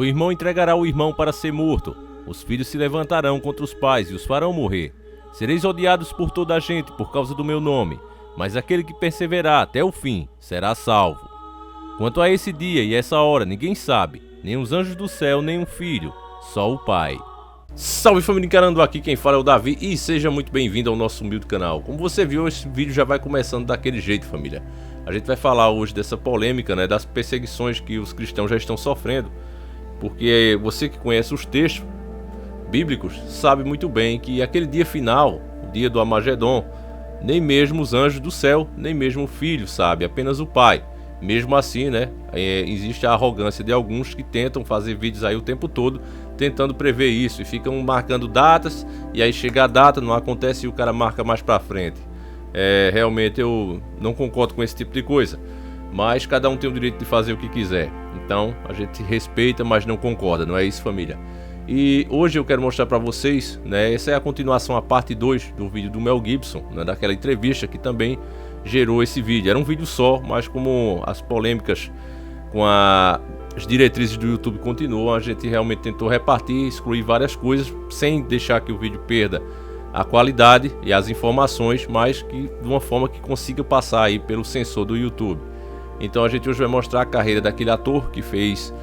O irmão entregará o irmão para ser morto. Os filhos se levantarão contra os pais e os farão morrer. Sereis odiados por toda a gente por causa do meu nome, mas aquele que perseverar até o fim será salvo. Quanto a esse dia e essa hora, ninguém sabe, nem os anjos do céu, nem o Filho, só o Pai. Salve família, encarando aqui quem fala é o Davi e seja muito bem-vindo ao nosso humilde canal. Como você viu, esse vídeo já vai começando daquele jeito, família. A gente vai falar hoje dessa polêmica, das perseguições que os cristãos já estão sofrendo, porque você que conhece os textos bíblicos sabe muito bem que aquele dia final, o dia do Armagedon, nem mesmo os anjos do céu, nem mesmo o Filho sabe, apenas o Pai. Mesmo assim, existe a arrogância de alguns que tentam fazer vídeos aí o tempo todo, tentando prever isso, e ficam marcando datas, e aí chega a data, não acontece e o cara marca mais pra frente. Realmente eu não concordo com esse tipo de coisa, mas cada um tem o direito de fazer o que quiser. Então a gente respeita, mas não concorda, não é isso, família? E hoje eu quero mostrar pra vocês, essa é a continuação, a parte 2 do vídeo do Mel Gibson, daquela entrevista que também gerou esse vídeo. Era um vídeo só, mas como as polêmicas com as diretrizes do YouTube continuam, a gente realmente tentou repartir, excluir várias coisas, sem deixar que o vídeo perda a qualidade e as informações, mas que de uma forma que consiga passar aí pelo sensor do YouTube. Então a gente hoje vai mostrar a carreira daquele ator que fez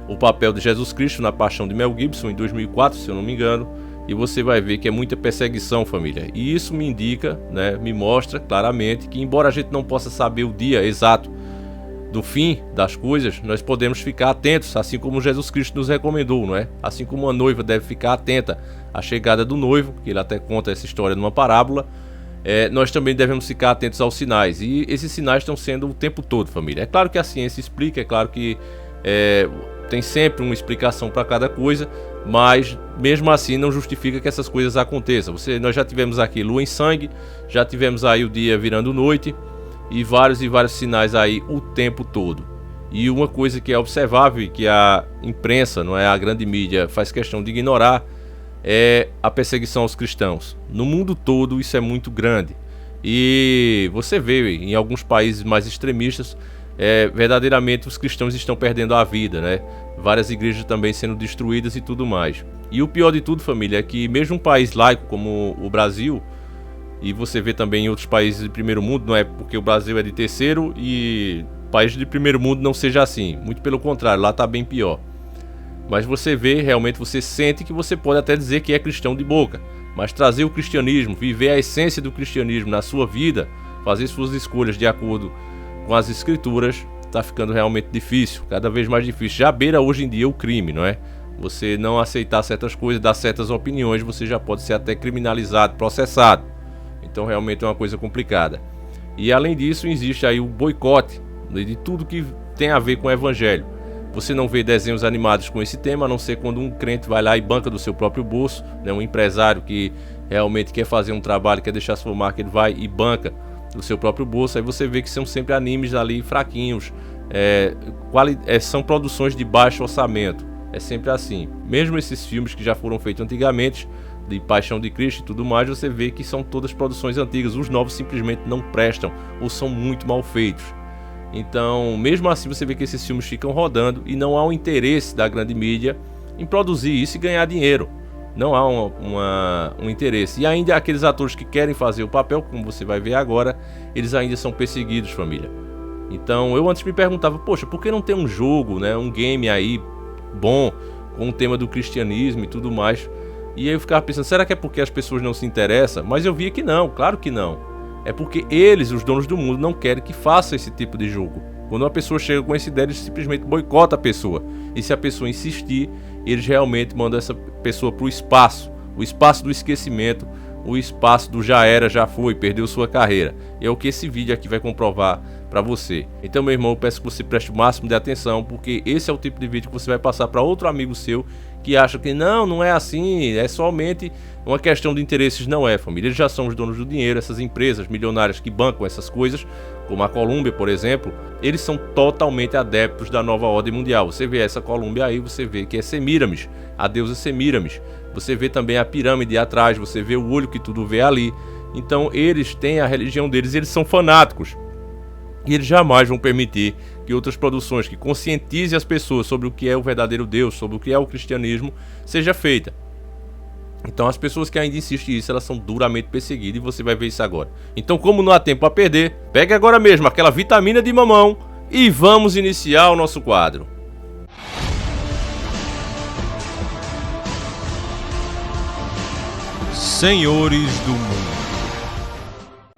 o papel de Jesus Cristo na Paixão de Mel Gibson em 2004, se eu não me engano, e você vai ver que é muita perseguição, família. E isso me indica, me mostra claramente que, embora a gente não possa saber o dia exato do fim das coisas, nós podemos ficar atentos, assim como Jesus Cristo nos recomendou, Assim como uma noiva deve ficar atenta à chegada do noivo, que ele até conta essa história numa parábola, nós também devemos ficar atentos aos sinais. E esses sinais estão sendo o tempo todo, família. É claro que a ciência explica, é claro que tem sempre uma explicação para cada coisa, mas mesmo assim não justifica que essas coisas aconteçam. Nós já tivemos aqui lua em sangue, já tivemos aí o dia virando noite e vários sinais aí o tempo todo. E uma coisa que é observável e que a imprensa, a grande mídia, faz questão de ignorar é a perseguição aos cristãos. No mundo todo isso é muito grande, e você vê em alguns países mais extremistas, verdadeiramente os cristãos estão perdendo a vida, Várias igrejas também sendo destruídas e tudo mais. E o pior de tudo, família, é que mesmo um país laico como o Brasil, e você vê também em outros países de primeiro mundo, não é porque o Brasil é de terceiro e países de primeiro mundo não seja assim, muito pelo contrário, lá tá bem pior. Mas você vê, realmente você sente que você pode até dizer que é cristão de boca, mas trazer o cristianismo, viver a essência do cristianismo na sua vida, fazer suas escolhas de acordo com as escrituras, tá ficando realmente difícil, cada vez mais difícil. Já beira hoje em dia o crime, Você não aceitar certas coisas, dar certas opiniões, você já pode ser até criminalizado, processado. Então realmente é uma coisa complicada. E além disso, existe aí o boicote de tudo que tem a ver com o evangelho. Você não vê desenhos animados com esse tema, a não ser quando um crente vai lá e banca do seu próprio bolso, um empresário que realmente quer fazer um trabalho, quer deixar sua marca, ele vai e banca do seu próprio bolso. Aí você vê que são sempre animes ali fraquinhos, são produções de baixo orçamento, é sempre assim. Mesmo esses filmes que já foram feitos antigamente, de Paixão de Cristo e tudo mais, você vê que são todas produções antigas, os novos simplesmente não prestam ou são muito mal feitos. Então mesmo assim você vê que esses filmes ficam rodando e não há um interesse da grande mídia em produzir isso e ganhar dinheiro. Não há um interesse. E ainda aqueles atores que querem fazer o papel, como você vai ver agora, eles ainda são perseguidos, família. Então eu antes me perguntava, poxa, por que não tem um jogo, um game aí bom, com o tema do cristianismo e tudo mais? E aí eu ficava pensando, será que é porque as pessoas não se interessam? Mas eu via que não, claro que não. É porque eles, os donos do mundo, não querem que faça esse tipo de jogo. Quando uma pessoa chega com essa ideia, eles simplesmente boicotam a pessoa. E se a pessoa insistir, eles realmente mandam essa pessoa para o espaço do esquecimento, o espaço do já era, já foi, perdeu sua carreira. É o que esse vídeo aqui vai comprovar para você. Então, meu irmão, eu peço que você preste o máximo de atenção, porque esse é o tipo de vídeo que você vai passar para outro amigo seu que acha que não é assim, é somente uma questão de interesses. Não é, família. Eles já são os donos do dinheiro, essas empresas milionárias que bancam essas coisas, como a Colômbia, por exemplo, eles são totalmente adeptos da nova ordem mundial. Você vê essa Colômbia aí, você vê que é Semíramis, a deusa Semíramis. Você vê também a pirâmide atrás, você vê o olho que tudo vê ali. Então eles têm a religião deles, eles são fanáticos. E eles jamais vão permitir que outras produções que conscientizem as pessoas sobre o que é o verdadeiro Deus, sobre o que é o cristianismo, seja feita. Então as pessoas que ainda insistem nisso, elas são duramente perseguidas e você vai ver isso agora. Então, como não há tempo a perder, pegue agora mesmo aquela vitamina de mamão e vamos iniciar o nosso quadro. Senhores do Mundo.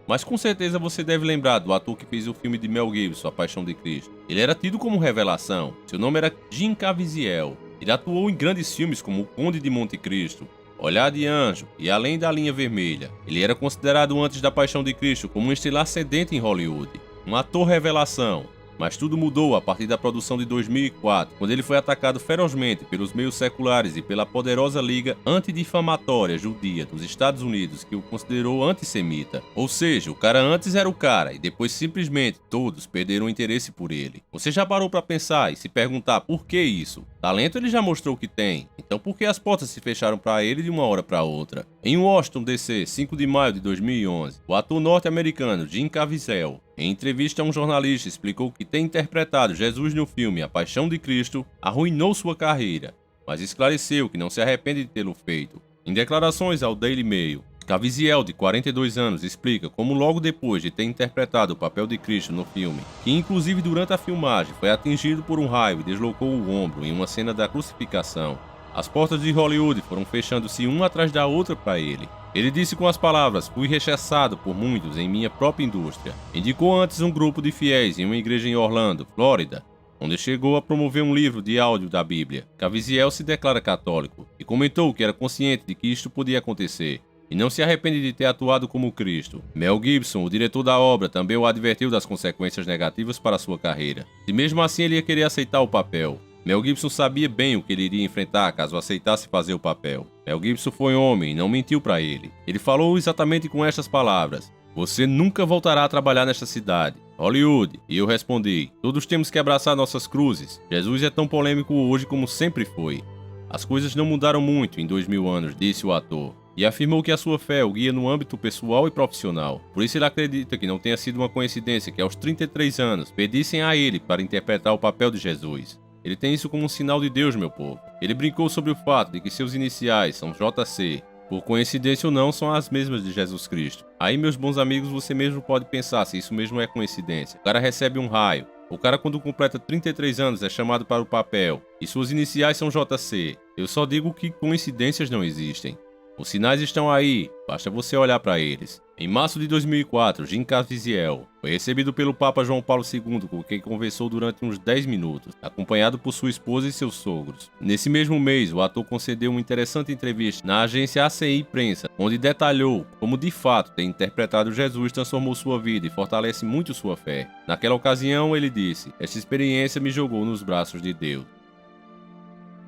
Mas com certeza você deve lembrar do ator que fez o filme de Mel Gibson, A Paixão de Cristo. Ele era tido como revelação. Seu nome era Jim Caviezel. Ele atuou em grandes filmes como O Conde de Monte Cristo, Olhar de Anjo e Além da Linha Vermelha. Ele era considerado antes da Paixão de Cristo como um estrela ascendente em Hollywood, um ator revelação. Mas tudo mudou a partir da produção de 2004, quando ele foi atacado ferozmente pelos meios seculares e pela poderosa Liga Antidifamatória Judia dos Estados Unidos, que o considerou antissemita. Ou seja, o cara antes era o cara e depois simplesmente todos perderam o interesse por ele. Você já parou para pensar e se perguntar por que isso? Talento ele já mostrou que tem, então por que as portas se fecharam para ele de uma hora para outra? Em Washington, D.C., 5 de maio de 2011, o ator norte-americano Jim Caviezel, em entrevista a um jornalista, explicou que ter interpretado Jesus no filme A Paixão de Cristo arruinou sua carreira, mas esclareceu que não se arrepende de tê-lo feito. Em declarações ao Daily Mail, Caviezel, de 42 anos, explica como logo depois de ter interpretado o papel de Cristo no filme, que inclusive durante a filmagem foi atingido por um raio e deslocou o ombro em uma cena da crucificação, as portas de Hollywood foram fechando-se uma atrás da outra para ele. Ele disse com as palavras: "Fui rechaçado por muitos em minha própria indústria." Indicou antes um grupo de fiéis em uma igreja em Orlando, Flórida, onde chegou a promover um livro de áudio da Bíblia. Caviezel se declara católico e comentou que era consciente de que isto podia acontecer e não se arrepende de ter atuado como Cristo. Mel Gibson, o diretor da obra, também o advertiu das consequências negativas para sua carreira. E mesmo assim ele ia querer aceitar o papel. Mel Gibson sabia bem o que ele iria enfrentar caso aceitasse fazer o papel. Mel Gibson foi homem e não mentiu para ele. Ele falou exatamente com estas palavras: "Você nunca voltará a trabalhar nesta cidade, Hollywood." E eu respondi: "Todos temos que abraçar nossas cruzes. Jesus é tão polêmico hoje como sempre foi. As coisas não mudaram muito em 2000 anos", disse o ator. E afirmou que a sua fé o guia no âmbito pessoal e profissional. Por isso ele acredita que não tenha sido uma coincidência que aos 33 anos pedissem a ele para interpretar o papel de Jesus. Ele tem isso como um sinal de Deus, meu povo. Ele brincou sobre o fato de que seus iniciais são JC. Por coincidência ou não, são as mesmas de Jesus Cristo. Aí, meus bons amigos, você mesmo pode pensar se isso mesmo é coincidência. O cara recebe um raio. O cara, quando completa 33 anos, é chamado para o papel. E suas iniciais são JC. Eu só digo que coincidências não existem. Os sinais estão aí, basta você olhar para eles. Em março de 2004, Jim Caviezel foi recebido pelo Papa João Paulo II, com quem conversou durante uns 10 minutos, acompanhado por sua esposa e seus sogros. Nesse mesmo mês, o ator concedeu uma interessante entrevista na agência ACI Prensa, onde detalhou como de fato ter interpretado Jesus transformou sua vida e fortalece muito sua fé. Naquela ocasião, ele disse: "Esta experiência me jogou nos braços de Deus."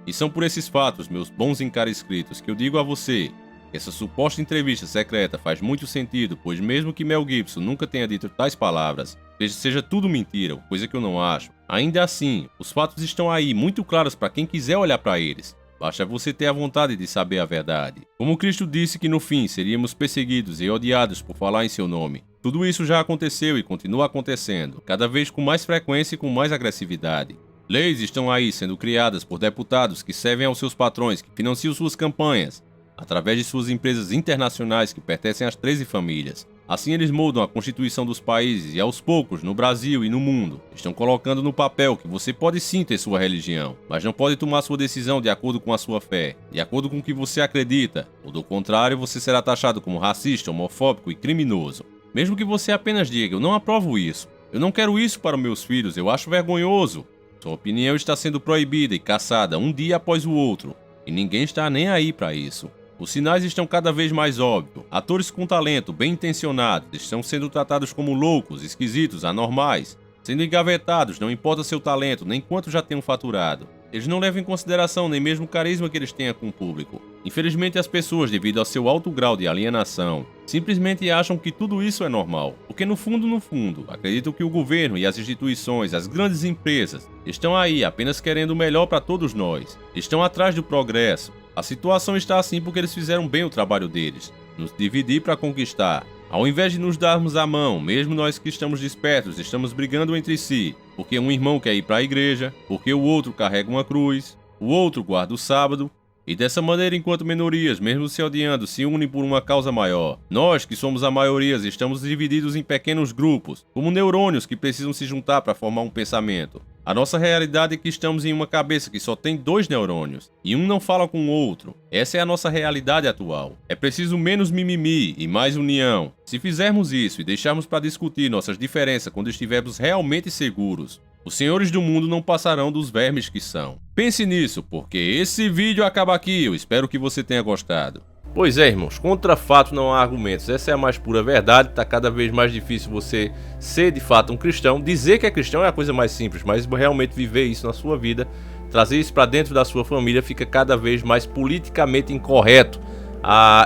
E são por esses fatos, meus bons e caros inscritos, que eu digo a você que essa suposta entrevista secreta faz muito sentido, pois mesmo que Mel Gibson nunca tenha dito tais palavras, seja tudo mentira, coisa que eu não acho, ainda assim, os fatos estão aí muito claros para quem quiser olhar para eles. Basta você ter a vontade de saber a verdade. Como Cristo disse que no fim seríamos perseguidos e odiados por falar em seu nome, tudo isso já aconteceu e continua acontecendo, cada vez com mais frequência e com mais agressividade. Leis estão aí sendo criadas por deputados que servem aos seus patrões, que financiam suas campanhas, através de suas empresas internacionais que pertencem às 13 famílias. Assim eles moldam a constituição dos países e aos poucos, no Brasil e no mundo, estão colocando no papel que você pode sim ter sua religião, mas não pode tomar sua decisão de acordo com a sua fé, de acordo com o que você acredita, ou do contrário você será taxado como racista, homofóbico e criminoso. Mesmo que você apenas diga: "Eu não aprovo isso, eu não quero isso para meus filhos, eu acho vergonhoso." Sua opinião está sendo proibida e caçada um dia após o outro, e ninguém está nem aí para isso. Os sinais estão cada vez mais óbvios. Atores com talento, bem intencionados, estão sendo tratados como loucos, esquisitos, anormais, sendo engavetados, não importa seu talento, nem quanto já tenham faturado. Eles não levam em consideração nem mesmo o carisma que eles tenham com o público. Infelizmente, as pessoas, devido ao seu alto grau de alienação, simplesmente acham que tudo isso é normal, porque no fundo, acreditam que o governo e as instituições, as grandes empresas, estão aí apenas querendo o melhor para todos nós, estão atrás do progresso. A situação está assim porque eles fizeram bem o trabalho deles, nos dividir para conquistar. Ao invés de nos darmos a mão, mesmo nós que estamos despertos, estamos brigando entre si. porque um irmão quer ir para a igreja, porque o outro carrega uma cruz, o outro guarda o sábado. E dessa maneira, enquanto minorias, mesmo se odiando, se unem por uma causa maior. Nós, que somos a maioria, estamos divididos em pequenos grupos, como neurônios que precisam se juntar para formar um pensamento. A nossa realidade é que estamos em uma cabeça que só tem 2 neurônios, e um não fala com o outro. Essa é a nossa realidade atual. É preciso menos mimimi e mais união. Se fizermos isso e deixarmos para discutir nossas diferenças quando estivermos realmente seguros, os senhores do mundo não passarão dos vermes que são. Pense nisso, porque esse vídeo acaba aqui. Eu espero que você tenha gostado. Pois é, irmãos, contra fato não há argumentos. Essa é a mais pura verdade. Tá cada vez mais difícil você ser de fato um cristão. Dizer que é cristão é a coisa mais simples, mas realmente viver isso na sua vida, trazer isso para dentro da sua família, fica cada vez mais politicamente incorreto.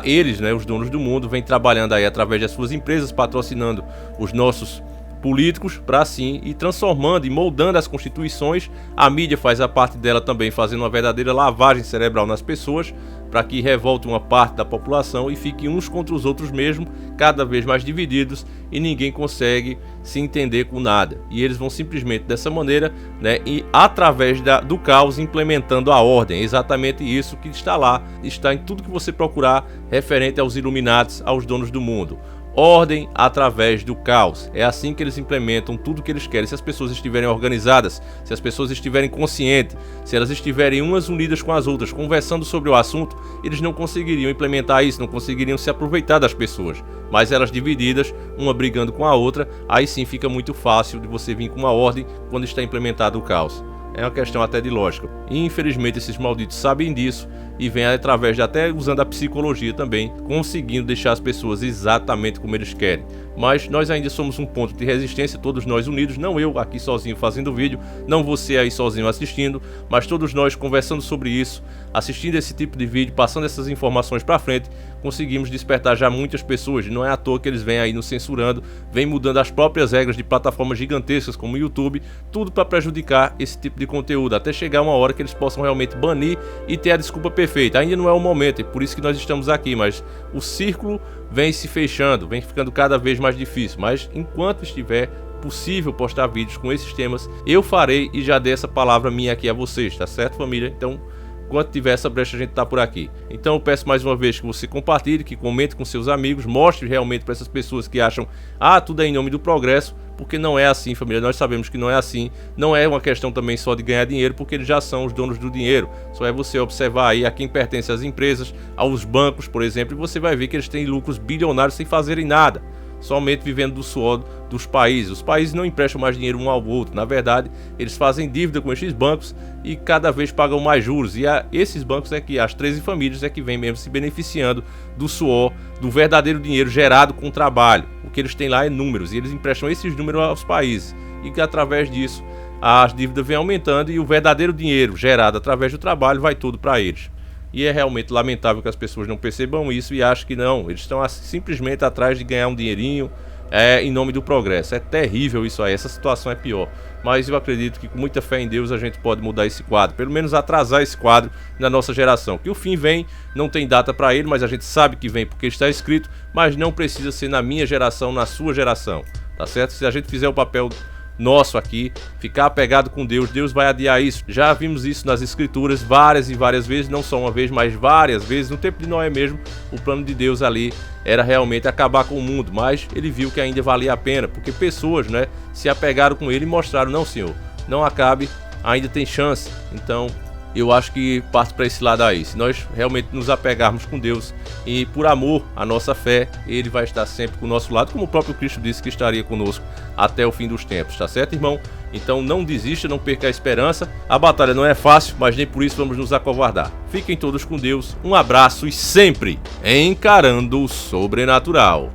Eles, né, os donos do mundo, vêm trabalhando aí através das suas empresas, patrocinando os nossos políticos para assim ir transformando e moldando as constituições. A mídia faz a parte dela também, fazendo uma verdadeira lavagem cerebral nas pessoas, para que revolte uma parte da população e fiquem uns contra os outros mesmo, cada vez mais divididos, e ninguém consegue se entender com nada. E eles vão simplesmente dessa maneira, né, e através do caos implementando a ordem. É exatamente isso que está lá, está em tudo que você procurar referente aos Illuminatis, aos donos do mundo. Ordem através do caos. É assim que eles implementam tudo que eles querem. Se as pessoas estiverem organizadas, se as pessoas estiverem conscientes, se elas estiverem umas unidas com as outras, conversando sobre o assunto, eles não conseguiriam implementar isso, não conseguiriam se aproveitar das pessoas. Mas elas divididas, uma brigando com a outra, aí sim fica muito fácil de você vir com uma ordem quando está implementado o caos. É uma questão até de lógica. E infelizmente esses malditos sabem disso e vêm através de, até usando a psicologia também, conseguindo deixar as pessoas exatamente como eles querem. Mas nós ainda somos um ponto de resistência, todos nós unidos, não eu aqui sozinho fazendo vídeo, não você aí sozinho assistindo, mas todos nós conversando sobre isso, assistindo esse tipo de vídeo, passando essas informações para frente, conseguimos despertar já muitas pessoas. Não é à toa que eles vêm aí nos censurando, vêm mudando as próprias regras de plataformas gigantescas como o YouTube, tudo para prejudicar esse tipo de conteúdo, até chegar uma hora que eles possam realmente banir e ter a desculpa perfeita. Ainda não é o momento, é por isso que nós estamos aqui, mas o círculo vem se fechando, vem ficando cada vez mais difícil. Mas enquanto estiver possível postar vídeos com esses temas, eu farei, e já dei essa palavra minha aqui a vocês, tá certo, família? Então, enquanto tiver essa brecha, a gente tá por aqui. Então eu peço mais uma vez que você compartilhe, que comente com seus amigos, mostre realmente para essas pessoas que acham, tudo é em nome do progresso, porque não é assim, família. Nós sabemos que não é assim. Não é uma questão também só de ganhar dinheiro, porque eles já são os donos do dinheiro. Só é você observar aí a quem pertence as empresas, aos bancos, por exemplo, e você vai ver que eles têm lucros bilionários sem fazerem nada, somente vivendo do suor dos países. Os países não emprestam mais dinheiro um ao outro. Na verdade, eles fazem dívida com esses bancos e cada vez pagam mais juros. E esses bancos é que as 13 famílias é que vêm mesmo se beneficiando do suor, do verdadeiro dinheiro gerado com trabalho. O que eles têm lá é números, e eles emprestam esses números aos países. E que através disso as dívidas vêm aumentando e o verdadeiro dinheiro gerado através do trabalho vai tudo para eles. E é realmente lamentável que as pessoas não percebam isso e achem que não, eles estão simplesmente atrás de ganhar um dinheirinho em nome do progresso. É terrível isso aí, essa situação é pior. Mas eu acredito que com muita fé em Deus a gente pode mudar esse quadro, pelo menos atrasar esse quadro na nossa geração. Que o fim vem, não tem data para ele, mas a gente sabe que vem porque está escrito, mas não precisa ser na minha geração, na sua geração, tá certo? Se a gente fizer o papel nosso aqui, ficar apegado com Deus, Deus vai adiar isso. Já vimos isso nas escrituras várias e várias vezes, não só uma vez, mas várias vezes. No tempo de Noé mesmo, o plano de Deus ali era realmente acabar com o mundo, mas ele viu que ainda valia a pena, porque pessoas, né, se apegaram com ele e mostraram, não senhor, não acabe, ainda tem chance. Então eu acho que parte para esse lado aí. Se nós realmente nos apegarmos com Deus e por amor à nossa fé, Ele vai estar sempre com o nosso lado, como o próprio Cristo disse que estaria conosco até o fim dos tempos, tá certo, irmão? Então não desista, não perca a esperança. A batalha não é fácil, mas nem por isso vamos nos acovardar. Fiquem todos com Deus, um abraço e sempre encarando o sobrenatural.